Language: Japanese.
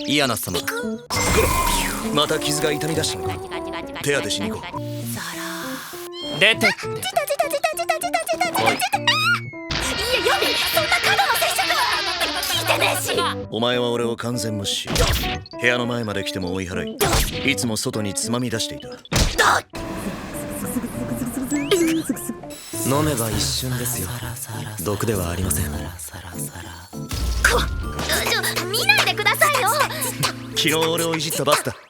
イアナ様、こら、また傷が痛み出したのか。手当てしに行こう。出てって。そんな過度の接触は聞いてねえし。お前は俺を完全無視し、部屋の前まで来ても追い払い、いつも外につまみ出していた。飲めば一瞬ですよ。毒ではありません。見ないでくださいよ。昨日俺をいじったバスだ。